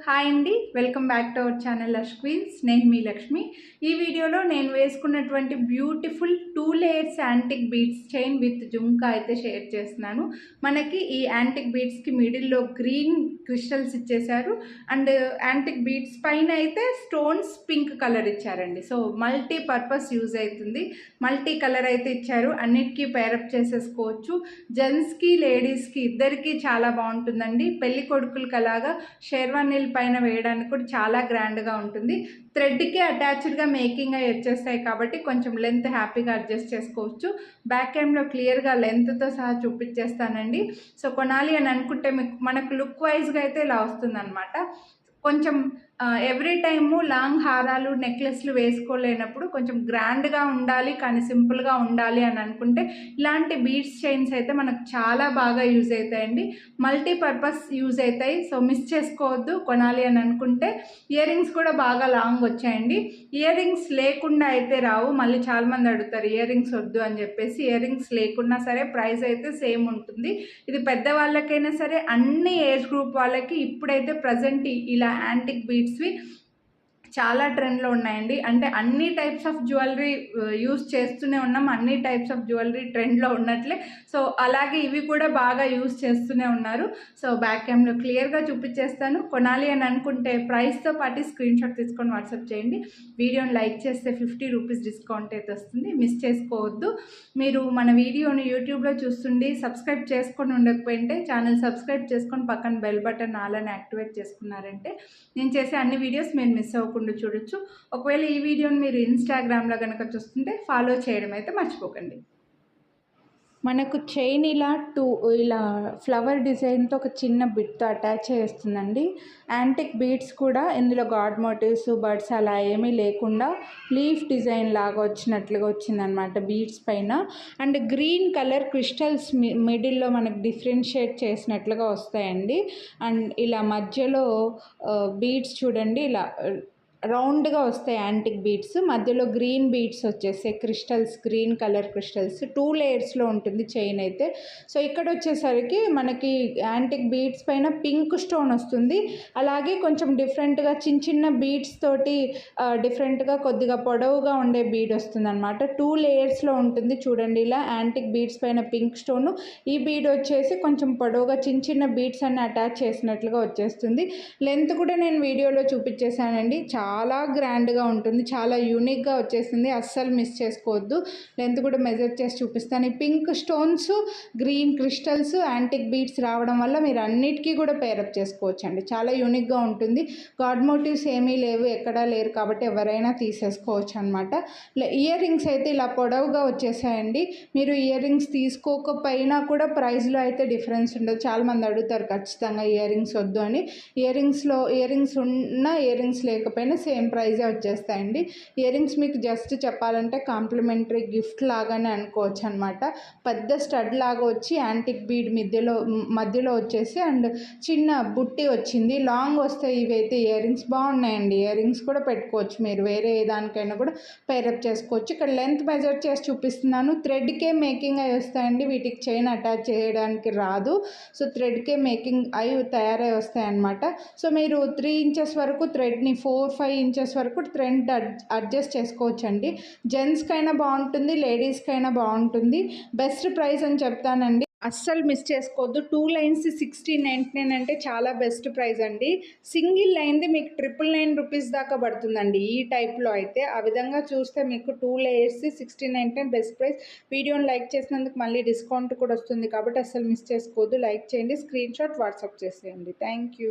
Hi అండి, welcome back to our channel Lush Queens. నేను మీ లక్ష్మి. ఈ వీడియోలో నేను వేసుకున్నటువంటి beautiful 2 layers antique beads chain with jhumka అయితే షేర్ చేస్తున్నాను. మనకి ఈ యాంటిక్ బీడ్స్కి మిడిల్లో గ్రీన్ క్రిస్టల్స్ ఇచ్చేసారు అండ్ యాంటిక్ బీడ్స్ పైన అయితే స్టోన్స్ పింక్ కలర్ ఇచ్చారండి. సో మల్టీ పర్పస్ యూజ్ అవుతుంది. మల్టీ కలర్ అయితే ఇచ్చారు. అన్నిటికీ పేరప్ చేసేసుకోవచ్చు. జెంట్స్కి లేడీస్కి ఇద్దరికి చాలా బాగుంటుందండి. పెళ్లి కొడుకులకి అలాగా షేర్వానీల పైన వేయడానికి కూడా చాలా గ్రాండ్గా ఉంటుంది. థ్రెడ్కి అటాచ్డ్గా మేకింగ్ అవి వచ్చేస్తాయి కాబట్టి కొంచెం లెంత్ హ్యాపీగా అడ్జస్ట్ చేసుకోవచ్చు. బ్యాక్ క్యామ్లో క్లియర్గా లెంత్తో సహా చూపించేస్తానండి. సో కొనాలి అని అనుకుంటే మనకు లుక్ వైజ్గా అయితే ఇలా వస్తుందన్నమాట. కొంచెం ఎవ్రీ టైము లాంగ్ హారాలు నెక్లెస్లు వేసుకోలేనప్పుడు కొంచెం గ్రాండ్గా ఉండాలి కానీ సింపుల్గా ఉండాలి అని అనుకుంటే ఇలాంటి బీడ్స్ చైన్స్ అయితే మనకు చాలా బాగా యూజ్ అవుతాయండి. మల్టీపర్పస్ యూజ్ అవుతాయి. సో మిస్ చేసుకోవద్దు. కొనాలి అని అనుకుంటే ఇయర్ రింగ్స్ కూడా బాగా లాంగ్ వచ్చాయండి. ఇయర్ రింగ్స్ లేకుండా అయితే రావు. మళ్ళీ చాలామంది అడుగుతారు ఇయర్ రింగ్స్ వద్దు అని చెప్పేసి. ఇయర్ రింగ్స్ లేకున్నా సరే ప్రైస్ అయితే సేమ్ ఉంటుంది. ఇది పెద్దవాళ్ళకైనా సరే అన్ని ఏజ్ గ్రూప్ వాళ్ళకి ఇప్పుడైతే ప్రజెంట్ ఇలా యాంటిక్ బీడ్స్వి చాలా ట్రెండ్లో ఉన్నాయండి. అంటే అన్ని టైప్స్ ఆఫ్ జ్యువెలరీ యూస్ చేస్తూనే ఉన్నాం. అన్ని టైప్స్ ఆఫ్ జ్యువెలరీ ట్రెండ్లో ఉన్నట్లే సో అలాగే ఇవి కూడా బాగా యూస్ చేస్తూనే ఉన్నారు. సో బ్యాక్ క్యామ్లో క్లియర్గా చూపించేస్తాను. కొనాలి అని అనుకుంటే ప్రైస్తో పాటు స్క్రీన్ షాట్ తీసుకొని వాట్సాప్ చేయండి. వీడియోని లైక్ చేస్తే 50 రూపీస్ డిస్కౌంట్ అయితే వస్తుంది. మిస్ చేసుకోవద్దు. మీరు మన వీడియోని యూట్యూబ్లో చూస్తుండి సబ్స్క్రైబ్ చేసుకొని ఉండకపోయింటే ఛానల్ సబ్స్క్రైబ్ చేసుకొని పక్కన బెల్ బటన్ అలానే యాక్టివేట్ చేసుకున్నారంటే నేను చేసే అన్ని వీడియోస్ మీరు మిస్ అవ్వకుండా చూడొచ్చు. ఒకవేళ ఈ వీడియోని మీరు ఇన్స్టాగ్రామ్లో కనుక చూస్తుంటే ఫాలో చేయడం అయితే మర్చిపోకండి. మనకు చైన్ ఇలా ఫ్లవర్ డిజైన్తో ఒక చిన్న బిట్తో అటాచ్ చేస్తుందండి. యాంటిక్ బీడ్స్ కూడా ఇందులో గాడ్ మోటివ్స్ బర్డ్స్ అలా ఏమీ లేకుండా లీఫ్ డిజైన్ లాగా వచ్చినట్లుగా వచ్చిందనమాట బీడ్స్ పైన. అండ్ గ్రీన్ కలర్ క్రిస్టల్స్ మిడిల్లో మనకు డిఫరెన్షియేట్ చేసినట్లుగా వస్తాయండి. అండ్ ఇలా మధ్యలో బీడ్స్ చూడండి ఇలా రౌండ్గా వస్తాయి యాంటిక్ బీడ్స్. మధ్యలో గ్రీన్ బీడ్స్ వచ్చేస్తాయి. క్రిస్టల్స్ గ్రీన్ కలర్ క్రిస్టల్స్ 2 లేయర్స్లో ఉంటుంది చైన్ అయితే. సో ఇక్కడ వచ్చేసరికి మనకి యాంటిక్ బీడ్స్ పైన పింక్ స్టోన్ వస్తుంది. అలాగే కొంచెం డిఫరెంట్గా చిన్న చిన్న బీడ్స్ తోటి డిఫరెంట్గా కొద్దిగా పొడవుగా ఉండే బీడ్ వస్తుంది అనమాట. 2 లేయర్స్లో ఉంటుంది చూడండి. ఇలా యాంటిక్ బీడ్స్ పైన పింక్ స్టోను, ఈ బీడ్ వచ్చేసి కొంచెం పొడవుగా చిన్న చిన్న బీడ్స్ అన్ని అటాచ్ చేసినట్లుగా వచ్చేస్తుంది. లెంత్ కూడా నేను వీడియోలో చూపించేశానండి. చాలా గ్రాండ్గా ఉంటుంది. చాలా యూనిక్గా వచ్చేసింది. అస్సలు మిస్ చేసుకోవద్దు. లెంత్ కూడా మెజర్ చేసి చూపిస్తాను. ఈ pink stones green crystals antique beads రావడం వల్ల మీరు అన్నిటికీ కూడా పేరప్ చేసుకోవచ్చు అండి. చాలా యూనిక్గా ఉంటుంది. గాడ్ మోటివ్స్ ఏమీ లేవు, ఎక్కడా లేరు కాబట్టి ఎవరైనా తీసేసుకోవచ్చు అనమాట. ఇయర్ రింగ్స్ అయితే ఇలా పొడవుగా వచ్చేసాయండి. మీరు ఇయర్ రింగ్స్ తీసుకోకపోయినా కూడా ప్రైస్లో అయితే డిఫరెన్స్ ఉండదు. చాలామంది అడుగుతారు ఖచ్చితంగా ఇయర్ రింగ్స్ వద్దు అని. ఇయర్ రింగ్స్ ఉన్న ఇయర్ రింగ్స్ లేకపోయినా సేమ్ ప్రైజే వచ్చేస్తాయండి. ఇయర్ రింగ్స్ మీకు జస్ట్ చెప్పాలంటే కాంప్లిమెంటరీ గిఫ్ట్ లాగానే అనుకోవచ్చు అనమాట. పెద్ద స్టడ్ లాగా వచ్చి యాంటిక్ బీడ్ మధ్యలో వచ్చేసి అండ్ చిన్న బుట్టి వచ్చింది. లాంగ్ వస్తాయి ఇవైతే. ఇయర్ రింగ్స్ బాగున్నాయండి. ఇయర్ రింగ్స్ కూడా పెట్టుకోవచ్చు. మీరు వేరే దానికైనా కూడా పేరప్ చేసుకోవచ్చు. ఇక్కడ లెంత్ మెజర్ చేసి చూపిస్తున్నాను. థ్రెడ్కే మేకింగ్ అయి వస్తాయండి. వీటికి చైన్ అటాచ్ చేయడానికి రాదు. సో థ్రెడ్కే మేకింగ్ అయి తయారై వస్తాయి అన్నమాట. సో మీరు 3 ఇంచెస్ వరకు థ్రెడ్ని 4-5 ఇంచెస్ వరకు థ్రెడ్ అడ్జస్ట్ చేసుకోవచ్చండి. జెంట్స్కైనా బాగుంటుంది, లేడీస్కైనా బాగుంటుంది. బెస్ట్ ప్రైస్ అని చెప్తానండి. అస్సలు మిస్ చేసుకోవద్దు. 2 లైన్స్ 1699 అంటే చాలా బెస్ట్ ప్రైస్ అండి. సింగిల్ లైన్ది మీకు 999 రూపీస్ దాకా పడుతుందండి ఈ టైప్లో అయితే. ఆ విధంగా చూస్తే మీకు 2 లేయర్స్ 1699 బెస్ట్ ప్రైస్. వీడియోని లైక్ చేసినందుకు మళ్ళీ డిస్కౌంట్ కూడా వస్తుంది కాబట్టి అస్సలు మిస్ చేసుకోవద్దు. లైక్ చేయండి, స్క్రీన్ షాట్ వాట్సాప్ చేసేయండి. Thank you.